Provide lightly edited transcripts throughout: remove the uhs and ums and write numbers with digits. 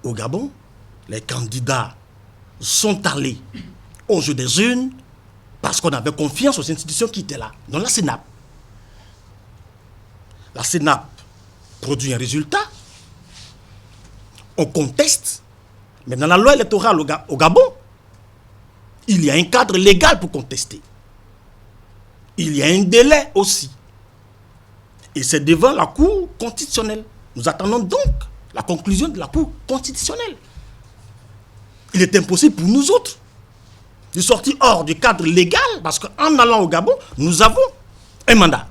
au Gabon, les candidats sont allés au jeu des urnes parce qu'on avait confiance aux institutions qui étaient là, dans la CENAP. La CENAP produit un résultat, on conteste, mais dans la loi électorale au Gabon, il y a un cadre légal pour contester. Il y a un délai aussi. Et c'est devant la Cour constitutionnelle. Nous attendons donc la conclusion de la Cour constitutionnelle. Il est impossible pour nous autres de sortir hors du cadre légal parce qu'en allant au Gabon, nous avons un mandat.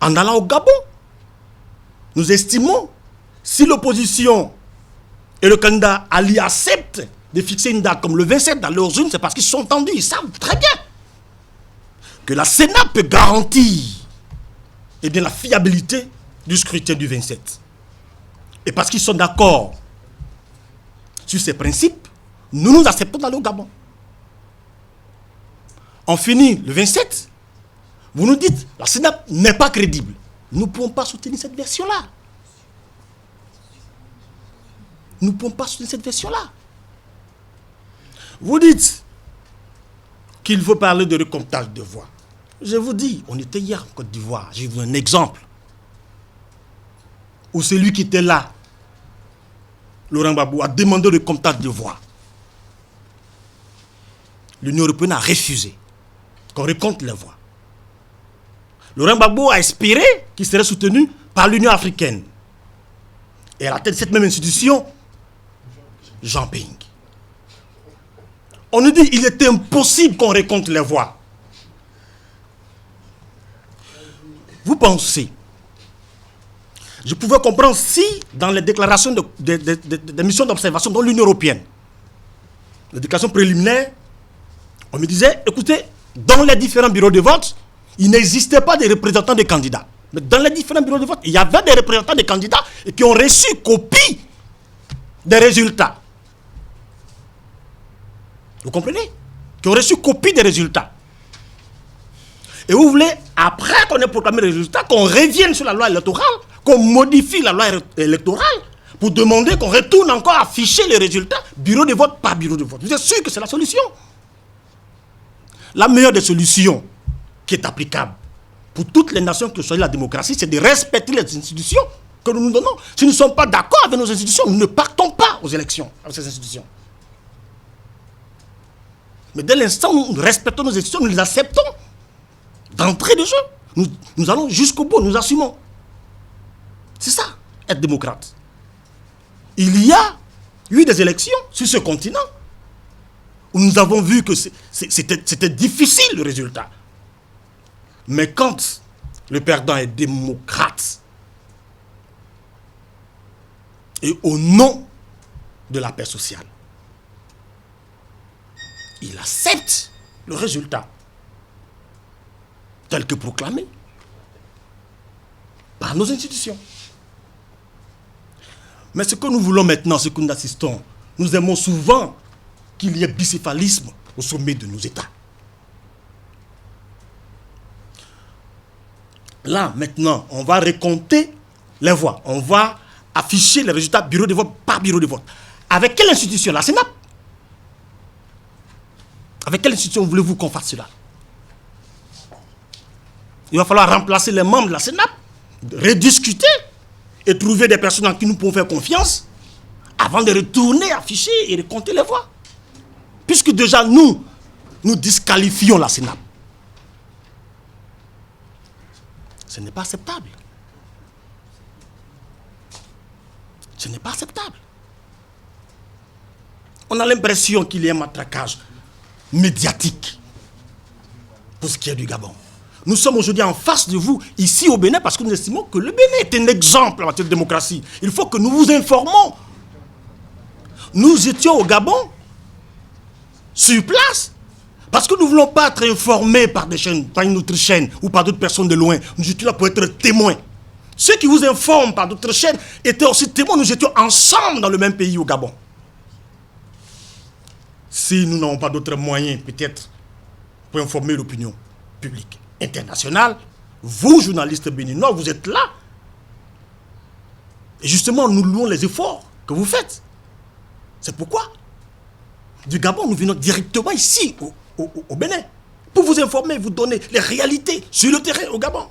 En allant au Gabon, nous estimons si l'opposition et le candidat Ali acceptent de fixer une date comme le 27 dans leurs urnes, c'est parce qu'ils sont entendus, ils savent très bien que la Sénat peut garantir la fiabilité du scrutin du 27. Et parce qu'ils sont d'accord sur ces principes, nous acceptons d'aller au Gabon. On finit le 27, vous nous dites, la Sénat n'est pas crédible. Nous ne pouvons pas soutenir cette version-là. Nous ne pouvons pas soutenir cette version-là. Vous dites qu'il faut parler de recomptage de voix. Je vous dis, on était hier en Côte d'Ivoire, j'ai vu un exemple où celui qui était là, Laurent Gbagbo, a demandé le recomptage de voix. L'Union européenne a refusé qu'on recompte les voix. Laurent Gbagbo a espéré qu'il serait soutenu par l'Union africaine. Et à la tête de cette même institution, Jean Ping. On nous dit qu'il est impossible qu'on recompte les voix. Vous pensez, je pouvais comprendre si dans les déclarations des missions d'observation dans l'Union européenne, les déclarations préliminaires, on me disait, écoutez, dans les différents bureaux de vote, il n'existait pas de représentants des candidats. Mais dans les différents bureaux de vote, il y avait des représentants des candidats et qui ont reçu copie des résultats. Vous comprenez? Qui ont reçu copie des résultats. Et vous voulez, après qu'on ait proclamé les résultats, qu'on revienne sur la loi électorale, qu'on modifie la loi électorale pour demander qu'on retourne encore afficher les résultats, bureau de vote par bureau de vote. Vous êtes sûr que c'est la solution? La meilleure des solutions qui est applicable pour toutes les nations que soit la démocratie, c'est de respecter les institutions que nous nous donnons. Si nous ne sommes pas d'accord avec nos institutions, nous ne partons pas aux élections avec ces institutions. Mais dès l'instant où nous respectons nos institutions, nous les acceptons d'entrée de jeu. Nous allons jusqu'au bout, nous assumons. C'est ça, être démocrate. Il y a eu des élections sur ce continent où nous avons vu que c'était difficile le résultat. Mais quand le perdant est démocrate et au nom de la paix sociale, il accepte le résultat tel que proclamé par nos institutions. Mais ce que nous voulons maintenant, ce que nous assistons, nous aimons souvent qu'il y ait bicéphalisme au sommet de nos États. Là, maintenant, on va recompter les voix. On va afficher les résultats bureau de vote par bureau de vote. Avec quelle institution? La Sénat? Avec quelle institution voulez-vous qu'on fasse cela? Il va falloir remplacer les membres de la Sénat, rediscuter et trouver des personnes en qui nous pouvons faire confiance avant de retourner afficher et recompter les voix. Puisque déjà nous disqualifions la Sénat. Ce n'est pas acceptable. Ce n'est pas acceptable. On a l'impression qu'il y a un matraquage médiatique pour ce qui est du Gabon. Nous sommes aujourd'hui en face de vous, ici au Bénin, parce que nous estimons que le Bénin est un exemple en matière de démocratie. Il faut que nous vous informons. Nous étions au Gabon, sur place, parce que nous ne voulons pas être informés par des chaînes, par une autre chaîne ou par d'autres personnes de loin. Nous étions là pour être témoins. Ceux qui vous informent par d'autres chaînes étaient aussi témoins. Nous étions ensemble dans le même pays au Gabon. Si nous n'avons pas d'autres moyens, peut-être, pour informer l'opinion publique internationale, vous, journalistes béninois, vous êtes là. Et justement, nous louons les efforts que vous faites. C'est pourquoi, du Gabon, nous venons directement ici, au Bénin, pour vous informer, vous donner les réalités sur le terrain au Gabon.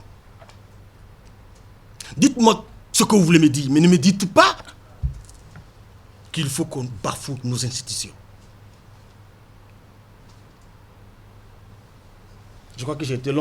Dites-moi ce que vous voulez me dire, mais ne me dites pas qu'il faut qu'on bafoue nos institutions. Je crois que j'ai été long.